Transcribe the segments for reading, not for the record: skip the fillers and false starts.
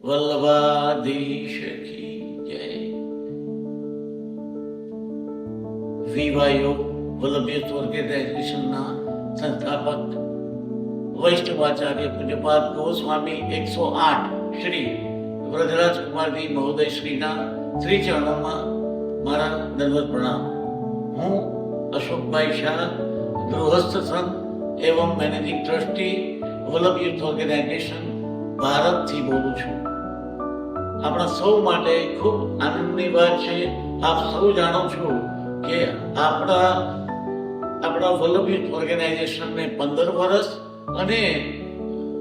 વલ્લભાધીશ કી જય. વિવાયો વલ્લભ ઓર્ગેનાઇઝેશનના સંસ્થાપક વૈષ્ણવાચાર્ય પૂજ્યપાદ ગોસ્વામી 108 શ્રી વ્રજરાજકુમારજી મહોદય શ્રીના શ્રી ચરણોમાં મારા દંડવત પ્રણામ. હું અશોકભાઈ શાહ, ગૃહસ્થ સંત એવં managing trustee Vallabh youth organization ભારતથી બોલું છું. આપણા સૌ માટે ખૂબ આનંદની વાત છે. આપ સૌ જાણો છો કે આપણા વલ્લભ યુથ ઓર્ગેનાઇઝેશનને 15 વર્ષ અને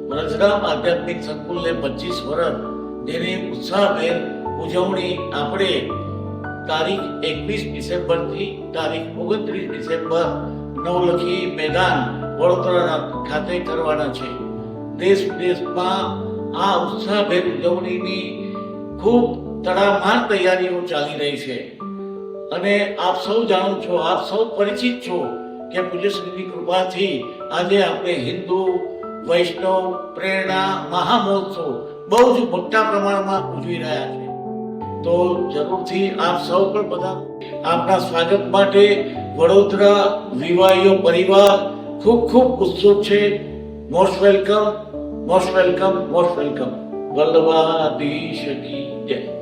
વ્રજરામ આધ્યાત્મિક સંકુલને 25 વર્ષ, જેની ઉત્સાહભેર ઉજવણી આપણે તારીખ 21 ડિસેમ્બરથી તારીખ 29 ડિસેમ્બર નવલખી મેદાન વડોદરા ખાતે કરવાના છે. દેશ વિદેશમાં આ ઉત્સાહભેર ઉજવણીની ખૂબ તડામાર તૈયારીઓ ચાલી રહી છે અને આપ સૌ જાણો છો, આપ સૌ પરિચિત છો કે પૂજ્યશ્રીની કૃપાથી આજે આપણે હિન્દુ વૈષ્ણવ પ્રેરણા મહામહોત્સવ બહુ જ મોટા પ્રમાણમાં ઉજવી રહ્યા છે. તો જરૂરથી આપ સૌ પણ બધા આપના સ્વાગત માટે વડોદરા વિવાહીઓ પરિવાર ખૂબ ખૂબ ઉત્સુક છે. Most welcome, most welcome, most welcome. Vallabhadhish કી જય.